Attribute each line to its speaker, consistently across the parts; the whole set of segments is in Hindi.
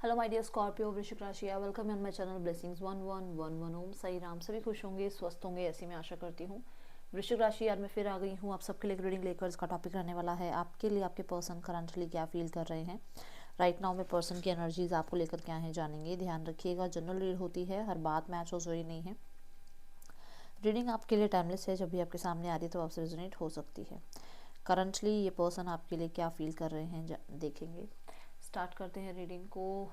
Speaker 1: हेलो माय डियर स्कॉर्पियो वृश्चिक राशि, welcome on my channel blessings 1111 ओम साई राम। सभी खुश होंगे, स्वस्थ होंगे, ऐसी मैं आशा करती हूँ। वृश्चिक राशि, यार मैं फिर आ गई हूँ आप सबके लिए रीडिंग लेकर। इसका टॉपिक रहने वाला है आपके लिए आपके पर्सन करंटली क्या फील कर रहे हैं राइट नाउ में। पर्सन की एनर्जीज आपको लेकर क्या है जानेंगे। ध्यान रखिएगा, जनरल रीड होती है, हर बात मैच हो जरूरी नहीं है। रीडिंग आपके लिए टाइमलेस है, जब भी आपके सामने आ रही है तो आपसे रेजोनेट हो सकती है। करंटली ये पर्सन आपके लिए क्या फील कर रहे हैं देखेंगे। स्टार्ट करते हैं रीडिंग को।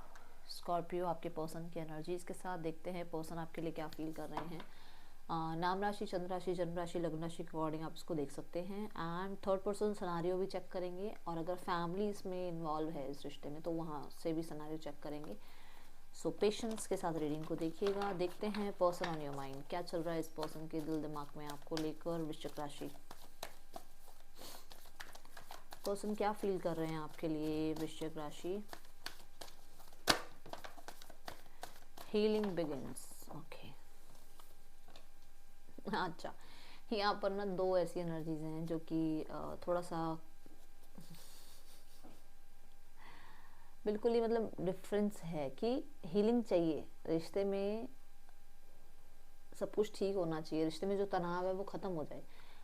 Speaker 1: स्कॉर्पियो, आपके पर्सन की एनर्जीज के साथ देखते हैं पर्सन आपके लिए क्या फील कर रहे हैं। नाम राशि, चंद्र राशि, जन्म राशि, लग्न राशि के अकॉर्डिंग आप इसको देख सकते हैं। एंड थर्ड पर्सन सिनेरियो भी चेक करेंगे, और अगर फैमिली इसमें इन्वॉल्व है इस रिश्ते में तो वहाँ से भी सिनेरियो चेक करेंगे। सो पेशेंस के साथ रीडिंग को देखिएगा। देखते हैं पर्सन ऑन योर माइंड, क्या चल रहा है इस पर्सन के दिल दिमाग में आपको लेकर। वृश्चिक राशि, पर्सन क्या फील कर रहे हैं आपके लिए। वृश्चिक राशि, हीलिंग बिगिंस। ओके, अच्छा, यहाँ पर ना दो ऐसी एनर्जीज हैं जो कि थोड़ा सा बिल्कुल ही मतलब डिफरेंस है कि हीलिंग चाहिए रिश्ते में। सब कुछ ठीक होना चाहिए, रिश्ते में जो तनाव है वो खत्म हो जाए,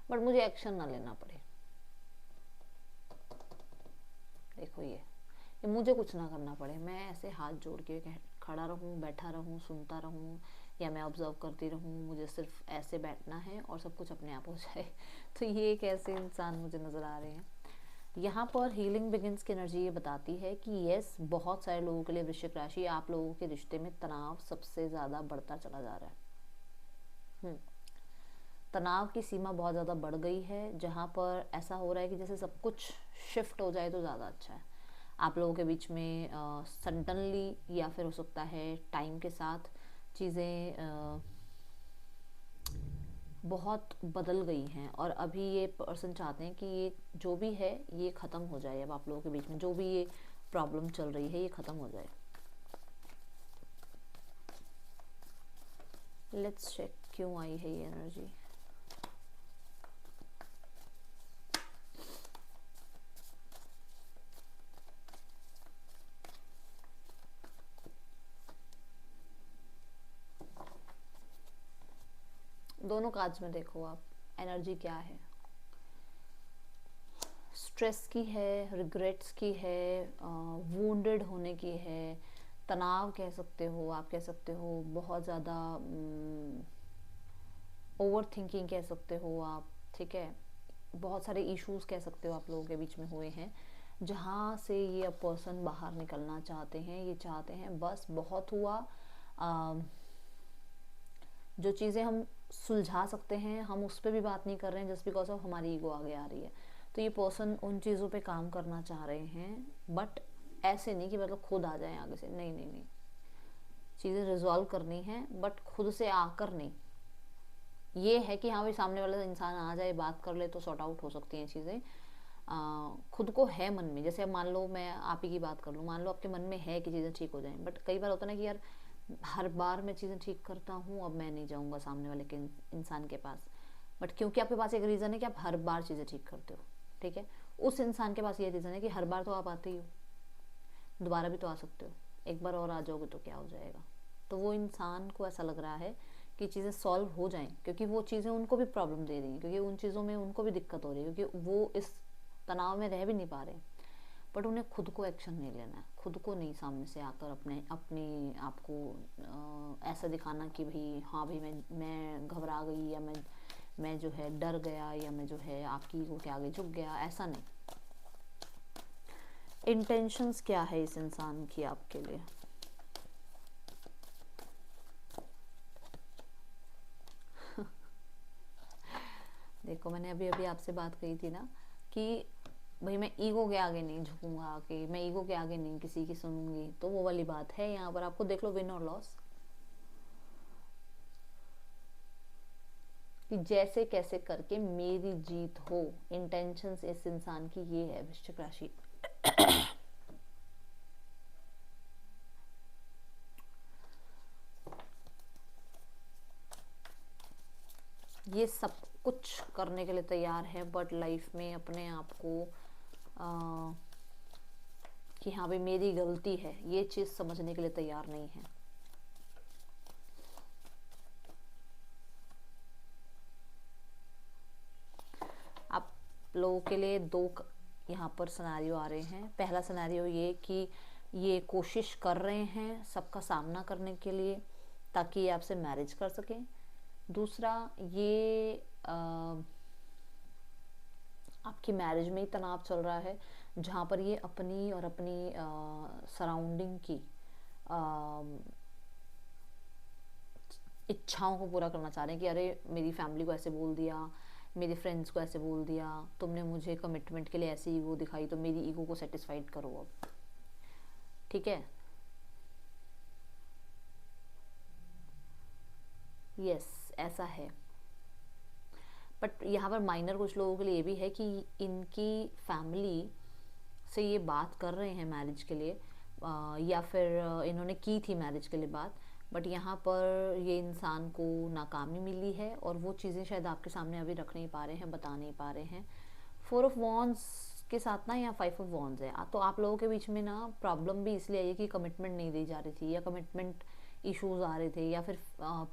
Speaker 1: बट मुझे एक्शन ना लेना पड़े। देखो ये मुझे कुछ ना करना पड़े, मैं ऐसे हाथ जोड़ के खड़ा रहूं, बैठा रहूं, सुनता रहूं, या मैं ऑब्जर्व करती रहूं। मुझे सिर्फ ऐसे बैठना है और सब कुछ अपने आप हो जाए। तो ये एक ऐसे इंसान मुझे नज़र आ रहे हैं यहाँ पर। हीलिंग बिगिंस की एनर्जी ये बताती है कि यस, बहुत सारे लोगों के लिए वृश्चिक राशि, आप लोगों के रिश्ते में तनाव सबसे ज़्यादा बढ़ता चला जा रहा है। तनाव की सीमा बहुत ज़्यादा बढ़ गई है, जहाँ पर ऐसा हो रहा है कि जैसे सब कुछ शिफ्ट हो जाए तो ज़्यादा अच्छा है। आप लोगों के बीच में सडनली या फिर हो सकता है टाइम के साथ चीज़ें बहुत बदल गई हैं, और अभी ये पर्सन चाहते हैं कि ये जो भी है ये ख़त्म हो जाए। अब आप लोगों के बीच में जो भी ये प्रॉब्लम चल रही है ये ख़त्म हो जाए। लेट्स चेक क्यों आई है ये एनर्जी। दोनों कार्ड्स में देखो आप, एनर्जी क्या है। स्ट्रेस की है, रिग्रेट्स की है, वूंडेड होने की है, तनाव कह सकते हो, आप कह सकते हो बहुत ज़्यादा ओवर थिंकिंग कह सकते हो आप। ठीक है, बहुत सारे इश्यूज कह सकते हो आप लोगों के बीच में हुए हैं, जहाँ से ये पर्सन बाहर निकलना चाहते हैं। ये चाहते हैं बस बहुत हुआ, जो चीज़ें हम सुलझा सकते हैं हम उस पर भी बात नहीं कर रहे हैं, जस्ट बिकॉज ऑफ हमारी ईगो आगे आ रही है। तो ये पर्सन उन चीज़ों पे काम करना चाह रहे हैं, बट ऐसे नहीं कि मतलब खुद आ जाए आगे से, नहीं नहीं नहीं। चीज़ें रिजॉल्व करनी है बट खुद से आकर नहीं। ये है कि हाँ भाई, सामने वाला इंसान आ जाए, बात कर ले तो सॉर्ट आउट हो सकती हैं चीज़ें। खुद को है मन में, जैसे अब मान लो मैं आप ही की बात कर लूँ, मान लो आपके मन में है कि चीज़ें ठीक हो जाएं, बट कई बार होता है ना कि यार हर बार मैं चीज़ें ठीक करता हूँ, अब मैं नहीं जाऊँगा सामने वाले के इंसान के पास। बट क्योंकि आपके पास एक रीज़न है कि आप हर बार चीज़ें ठीक करते हो, ठीक है, उस इंसान के पास ये रीज़न है कि हर बार तो आप आते ही हो, दोबारा भी तो आ सकते हो, एक बार और आ जाओगे तो क्या हो जाएगा। तो वो इंसान को ऐसा लग रहा है कि चीज़ें सॉल्व हो जाएं, क्योंकि वो चीज़ें उनको भी प्रॉब्लम दे रही हैं, क्योंकि उन चीज़ों में उनको भी दिक्कत हो रही है, क्योंकि वो इस तनाव में रह भी नहीं पा रहे। बट उन्हें खुद को एक्शन नहीं लेना है, खुद को नहीं सामने से आकर अपनी आपको ऐसा दिखाना कि भाई हाँ भाई मैं घबरा गई, या मैं जो है डर गया, या मैं जो है आपकी ईगो के आगे झुक गया, ऐसा नहीं। इंटेंशंस क्या है इस इंसान की आपके लिए। देखो, मैंने अभी अभी आपसे बात कही थी ना कि भाई मैं ईगो के आगे नहीं झुकूंगा, कि मैं ईगो के आगे नहीं किसी की सुनूंगी, तो वो वाली बात है यहाँ पर। आपको देख लो, विन और लॉस, कि जैसे कैसे करके मेरी जीत हो। इंटेंशंस इस इंसान की ये है वृश्चिक राशि। ये सब कुछ करने के लिए तैयार है, बट लाइफ में अपने आप को कि हाँ भाई मेरी गलती है, ये चीज़ समझने के लिए तैयार नहीं है। आप लोगों के लिए दो यहाँ पर सिनेरियो आ रहे हैं। पहला सिनेरियो ये कि ये कोशिश कर रहे हैं सबका सामना करने के लिए ताकि ये आपसे मैरिज कर सकें। दूसरा, ये आपकी मैरिज में ही तनाव चल रहा है, जहाँ पर ये अपनी और अपनी सराउंडिंग की इच्छाओं को पूरा करना चाह रहे हैं कि अरे मेरी फैमिली को ऐसे बोल दिया, मेरे फ्रेंड्स को ऐसे बोल दिया, तुमने मुझे कमिटमेंट के लिए ऐसी ईगो दिखाई, तो मेरी ईगो को सेटिस्फाइड करो अब। ठीक है, यस, ऐसा है। बट यहाँ पर माइनर कुछ लोगों के लिए भी है कि इनकी फैमिली से ये बात कर रहे हैं मैरिज के लिए, या फिर इन्होंने की थी मैरिज के लिए बात, बट यहाँ पर ये इंसान को नाकामी मिली है और वो चीज़ें शायद आपके सामने अभी रख नहीं पा रहे हैं, बता नहीं पा रहे हैं। 4 ऑफ वॉन्ड्स के साथ ना यहाँ 5 ऑफ वॉन्ड्स है, तो आप लोगों के बीच में ना प्रॉब्लम भी इसलिए आई है कि कमिटमेंट नहीं दी जा रही थी, या कमिटमेंट इश्यूज आ रहे थे, या फिर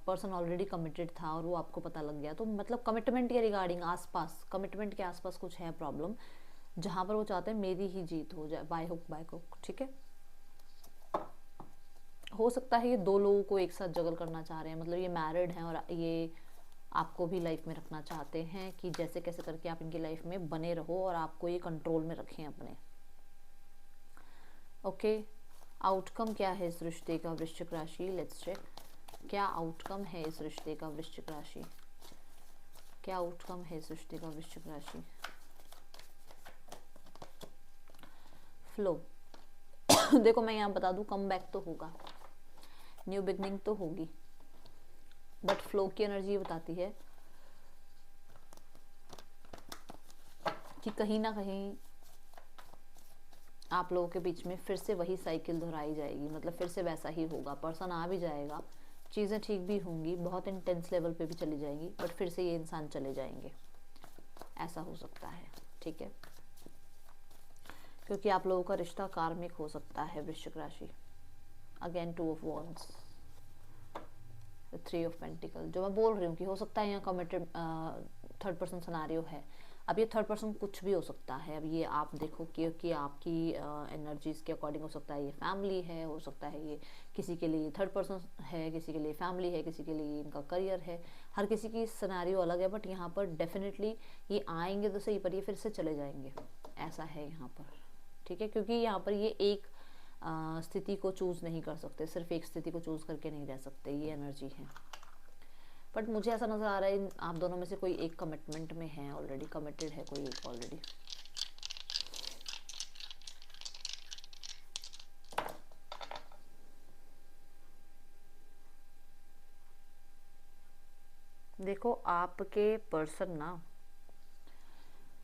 Speaker 1: पर्सन ऑलरेडी कमिटेड था और वो आपको पता लग गया। तो मतलब कमिटमेंट के रिगार्डिंग आसपास, कमिटमेंट के आसपास कुछ है प्रॉब्लम, जहाँ पर वो चाहते हैं मेरी ही जीत हो जाए, बाय हुक बाय क्रुक। ठीक है, हो सकता है ये दो लोगों को एक साथ जगल करना चाह रहे हैं, मतलब ये मैरिड हैं और ये आपको भी लाइफ में रखना चाहते हैं कि जैसे कैसे करके आप इनकी लाइफ में बने रहो और आपको ये कंट्रोल में रखें अपने। ओके, आउटकम क्या है इस रिश्ते का वृश्चिक राशि? लेट्स चेक, क्या आउटकम है इस रिश्ते का वृश्चिक राशि? क्या आउटकम है इस रिश्ते का वृश्चिक राशि? फ्लो देखो मैं यहाँ बता दूं, कम बैक तो होगा, न्यू बिगनिंग तो होगी, बट फ्लो की एनर्जी बताती है कि कहीं ना कहीं आप लोगों के बीच में फिर से वही साइकिल दोहराई जाएगी, मतलब फिर से वैसा ही होगा। पर्सन आ भी जाएगा, चीज़ें ठीक भी होंगी, बहुत इंटेंस लेवल पे भी चली जाएंगी, बट फिर से ये इंसान चले जाएंगे, ऐसा हो सकता है। ठीक है, क्योंकि आप लोगों का रिश्ता कार्मिक हो सकता है वृश्चिक राशि। Again 2 of wands, 3 of pentacle, जो मैं बोल रही हूँ कि हो सकता है यहाँ कमिटेड थर्ड पर्सन सिनेरियो है। अब ये थर्ड पर्सन कुछ भी हो सकता है, अब ये आप देखो कि आपकी एनर्जीज के अकॉर्डिंग हो सकता है ये फैमिली है, हो सकता है ये किसी के लिए थर्ड पर्सन है, किसी के लिए फैमिली है, किसी के लिए इनका करियर है, हर किसी की सिनेरियो अलग है। बट यहाँ पर डेफिनेटली ये आएंगे तो सही, पर ये फिर से चले जाएंगे, ऐसा है यहाँ पर। ठीक है, क्योंकि यहाँ पर ये एक स्थिति को चूज़ नहीं कर सकते, सिर्फ एक स्थिति को चूज़ करके नहीं रह सकते, ये एनर्जी है। बट मुझे ऐसा नज़र आ रहा है आप दोनों में से कोई एक कमिटमेंट में है, ऑलरेडी कमिटेड है कोई एक ऑलरेडी। देखो आपके पर्सन ना,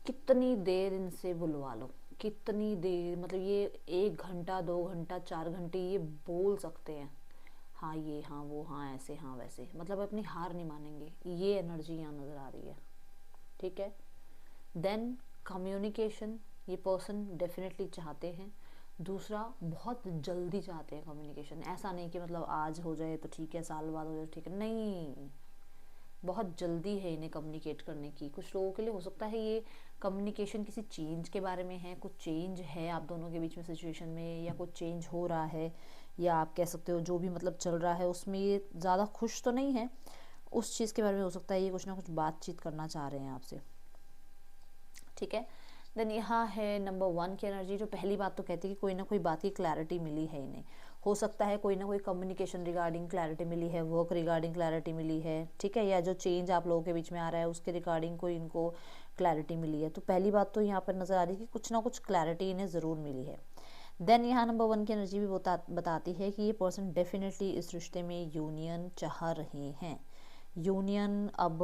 Speaker 1: कितनी देर इनसे बुलवा लो, कितनी देर, मतलब ये 1 घंटा 2 घंटा 4 घंटे ये बोल सकते हैं, हाँ ये हाँ वो हाँ ऐसे हाँ वैसे, मतलब अपनी हार नहीं मानेंगे, ये एनर्जी यहाँ नज़र आ रही है। ठीक है, देन कम्युनिकेशन ये पर्सन डेफिनेटली चाहते हैं। दूसरा, बहुत जल्दी चाहते हैं कम्युनिकेशन, ऐसा नहीं कि मतलब आज हो जाए तो ठीक है, साल बाद हो जाए ठीक है, नहीं, बहुत जल्दी है इन्हें कम्युनिकेट करने की। कुछ लोगों के लिए हो सकता है ये कम्युनिकेशन किसी चेंज के बारे में है, कुछ चेंज है आप दोनों के बीच में सिचुएशन में, या कुछ चेंज हो रहा है, या आप कह सकते हो जो भी मतलब चल रहा है उसमें ये ज़्यादा खुश तो नहीं है, उस चीज़ के बारे में हो सकता है ये कुछ ना कुछ बातचीत करना चाह रहे हैं आपसे। ठीक है, देन यहाँ है नंबर 1 की एनर्जी, जो पहली बात तो कहती है कि कोई ना कोई बात की क्लैरिटी मिली है इन्हें, हो सकता है कोई ना कोई कम्युनिकेशन रिगार्डिंग क्लैरिटी मिली है, वर्क रिगार्डिंग क्लैरिटी मिली है। ठीक है, या जो चेंज आप लोगों के बीच में आ रहा है उसके रिगार्डिंग कोई इनको क्लैरिटी मिली है। तो पहली बात तो यहाँ पर नज़र आ रही है कि कुछ ना कुछ क्लैरिटी इन्हें ज़रूर मिली है। देन यहाँ नंबर 1 की एनर्जी भी बताती है कि ये पर्सन डेफिनेटली इस रिश्ते में यूनियन चाह रहे हैं। यूनियन अब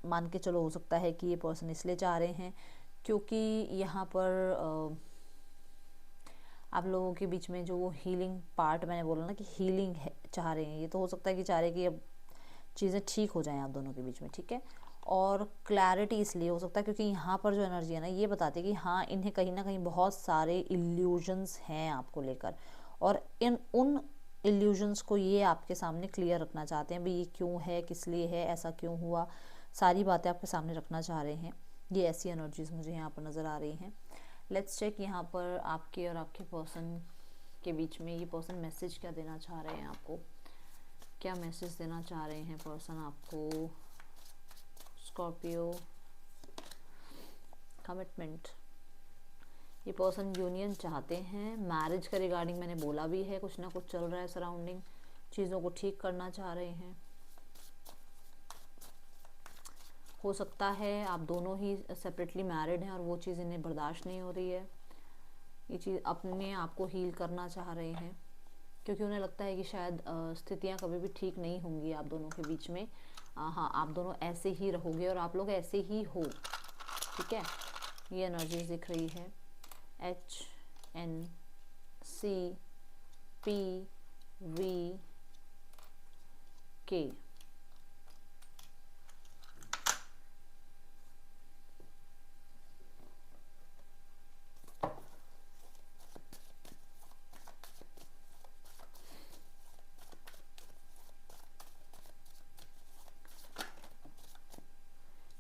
Speaker 1: मान के चलो, हो सकता है कि ये पर्सन इसलिए चाह रहे हैं क्योंकि यहाँ पर आप लोगों के बीच में जो वो हीलिंग पार्ट मैंने बोला ना कि हीलिंग है चाह रहे हैं, ये तो हो सकता है कि चाह रहे हैं कि अब चीज़ें ठीक हो जाएं आप दोनों के बीच में। ठीक है, और क्लैरिटी इसलिए हो सकता है क्योंकि यहाँ पर जो एनर्जी है ना ये बताती है कि हाँ इन्हें कहीं ना कहीं बहुत सारे इल्यूजन्स हैं आपको लेकर, और इन उन इल्यूजन्स को ये आपके सामने क्लियर रखना चाहते हैं, भाई ये क्यों है, किस लिए है, ऐसा क्यों हुआ, सारी बातें आपके सामने रखना चाह रहे हैं। ये ऐसी एनर्जीज मुझे यहाँ पर नज़र आ रही हैं। लेट्स चेक यहाँ पर आपके और आपके पर्सन के बीच में ये पर्सन मैसेज क्या देना चाह रहे हैं आपको, क्या मैसेज देना चाह रहे हैं पर्सन आपको। स्कॉर्पियो, कमिटमेंट, ये पर्सन यूनियन चाहते हैं, मैरिज का रिगार्डिंग मैंने बोला भी है, कुछ ना कुछ चल रहा है सराउंडिंग, चीज़ों को ठीक करना चाह रहे हैं। हो सकता है आप दोनों ही सेपरेटली मैरिड हैं और वो चीज़ इन्हें बर्दाश्त नहीं हो रही है, ये चीज़ अपने आप को हील करना चाह रहे हैं क्योंकि उन्हें लगता है कि शायद स्थितियाँ कभी भी ठीक नहीं होंगी आप दोनों के बीच में। हाँ, आप दोनों ऐसे ही रहोगे और आप लोग ऐसे ही हो, ठीक है, ये एनर्जी दिख रही है। HNCPVK,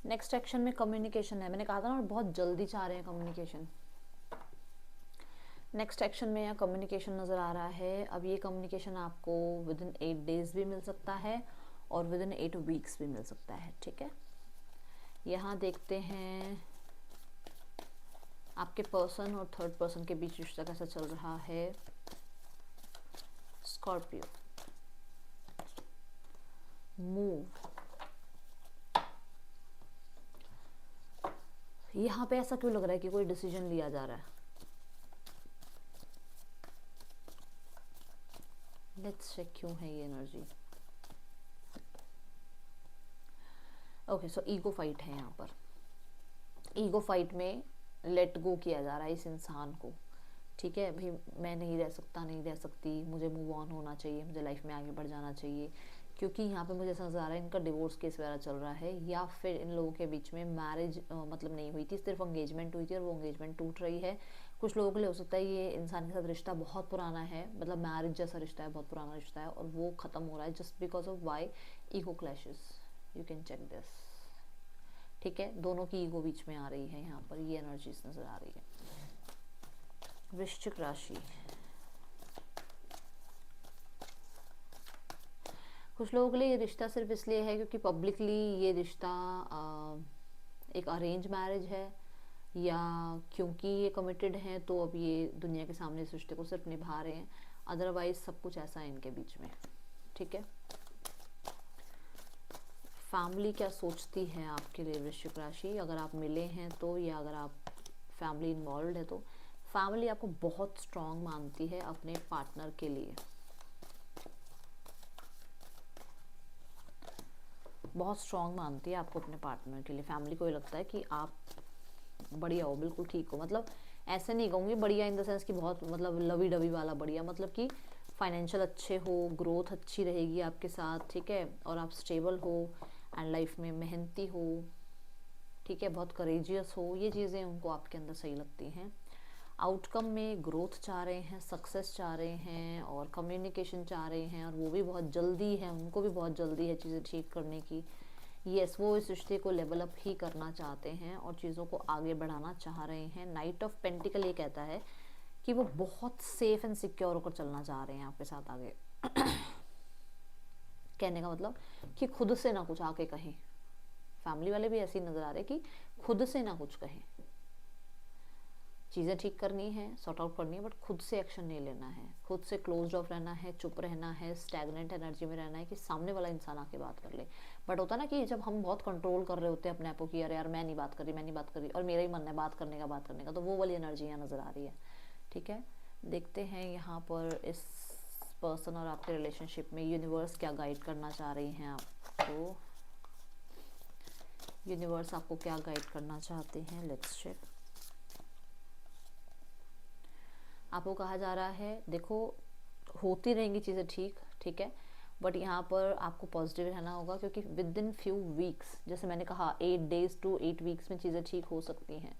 Speaker 1: नेक्स्ट एक्शन में कम्युनिकेशन है, मैंने कहा था ना बहुत जल्दी चाह रहे हैं कम्युनिकेशन। नेक्स्ट एक्शन में यहाँ कम्युनिकेशन नज़र आ रहा है। अब ये कम्युनिकेशन आपको विद इन 8 डेज भी मिल सकता है और विद इन 8 वीक्स भी मिल सकता है, ठीक है। यहाँ देखते हैं आपके पर्सन और थर्ड पर्सन के बीच रिश्ता कैसा चल रहा है। स्कॉर्पियो, मूव, यहाँ पे ऐसा क्यों लग रहा है कि कोई डिसीजन लिया जा रहा है। लेट्स चेक क्यों है ये एनर्जी। ओके, सो ईगो फाइट है यहाँ पर। ईगो फाइट में लेट गो किया जा रहा है इस इंसान को, ठीक है भाई, मैं नहीं रह सकता, नहीं रह सकती, मुझे मूव ऑन होना चाहिए, मुझे लाइफ में आगे बढ़ जाना चाहिए, क्योंकि यहाँ पे मुझे समझ आ रहा है इनका डिवोर्स केस वगैरह चल रहा है, या फिर इन लोगों के बीच में मैरिज मतलब नहीं हुई थी, सिर्फ एंगेजमेंट हुई थी और वो एंगेजमेंट टूट रही है। कुछ लोगों के लिए हो सकता है ये इंसान के साथ रिश्ता बहुत पुराना है, मतलब मैरिज जैसा रिश्ता है, बहुत पुराना रिश्ता है, और वो ख़त्म हो रहा है just because of why ego clashes. You can check this, ठीक है, दोनों की ईगो बीच में आ रही है, यहाँ पर ये एनर्जीज नज़र आ रही है। वृश्चिक राशि, कुछ लोगों के लिए ये रिश्ता सिर्फ इसलिए है क्योंकि पब्लिकली ये रिश्ता एक अरेंज मैरिज है, या क्योंकि ये कमिटेड हैं तो अब ये दुनिया के सामने इस रिश्ते को सिर्फ निभा रहे हैं, अदरवाइज सब कुछ ऐसा है इनके बीच में, ठीक है। फैमिली क्या सोचती है आपके लिए वृश्चिक राशि, अगर आप मिले हैं तो, या अगर आप फैमिली इन्वॉल्व है तो फैमिली आपको बहुत स्ट्रॉन्ग मानती है अपने पार्टनर के लिए, बहुत स्ट्रॉन्ग मानती है आपको अपने पार्टनर के लिए। फैमिली को ये लगता है कि आप बढ़िया हो, बिल्कुल ठीक हो, मतलब ऐसे नहीं कहूँगी बढ़िया इन द सेंस कि बहुत मतलब लवी डवी वाला बढ़िया, मतलब कि फाइनेंशियल अच्छे हो, ग्रोथ अच्छी रहेगी आपके साथ, ठीक है, और आप स्टेबल हो एंड लाइफ में मेहनती हो, ठीक है, बहुत करेजियस हो, ये चीज़ें उनको आपके अंदर सही लगती हैं। आउटकम में ग्रोथ चाह रहे हैं, सक्सेस चाह रहे हैं और कम्युनिकेशन चाह रहे हैं, और वो भी बहुत जल्दी है, उनको भी बहुत जल्दी है चीज़ें ठीक करने की। यस, वो इस रिश्ते को लेवल अप ही करना चाहते हैं और चीज़ों को आगे बढ़ाना चाह रहे हैं। नाइट ऑफ पेंटिकल ये कहता है कि वो बहुत सेफ एंड सिक्योर होकर चलना चाह रहे हैं आपके साथ आगे। कहने का मतलब कि खुद से ना कुछ आके कहें, फैमिली वाले भी ऐसे ही नज़र आ रहे कि खुद से ना कुछ कहें, चीज़ें ठीक करनी है, सॉर्ट आउट करनी है, बट खुद से एक्शन नहीं लेना है, खुद से क्लोज ऑफ रहना है, चुप रहना है, स्टैग्नेंट एनर्जी में रहना है कि सामने वाला इंसान आके बात कर ले। बट होता ना कि जब हम बहुत कंट्रोल कर रहे होते हैं अपने आप को कि अरे यार मैं नहीं बात कर रही, मैं नहीं बात कर रही, और मेरा ही मन है बात करने का, तो वो वाली एनर्जी यहाँ नज़र आ रही है, ठीक है। देखते हैं यहाँ पर इस पर्सन और आपके रिलेशनशिप में यूनिवर्स क्या गाइड करना चाह रही हैं आपको, यूनिवर्स आपको क्या गाइड करना चाहते हैं। Let's check. आपको कहा जा रहा है देखो होती रहेंगी चीज़ें ठीक, ठीक है, बट यहाँ पर आपको पॉजिटिव रहना होगा, क्योंकि विद इन फ्यू वीक्स, जैसे मैंने कहा 8 days to 8 weeks में चीज़ें ठीक हो सकती हैं।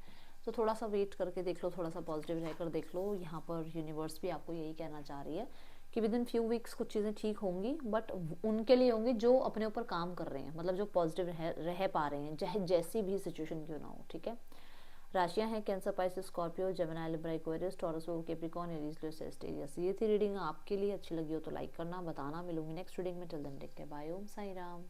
Speaker 1: तो थोड़ा सा वेट करके देख लो, थोड़ा सा पॉजिटिव रहकर देख लो। यहाँ पर यूनिवर्स भी आपको यही कहना चाह रही है कि विद इन फ्यू वीक्स कुछ चीज़ें ठीक होंगी, बट उनके लिए होंगी जो अपने ऊपर काम कर रहे हैं, मतलब जो पॉजिटिव रह पा रहे हैं, चाहे जैसी भी सिचुएशन क्यों ना हो, ठीक है। राशियां हैं Cancer, Pisces, Scorpio, Gemini, Libra, Aquarius, Taurus, Capricorn, Aries, Leo, Sagittarius. ये थी रीडिंग, आपके लिए अच्छी लगी हो तो लाइक करना, बताना। मिलूंगी नेक्स्ट रीडिंग में। Till then take care, bye, Om Sai Ram.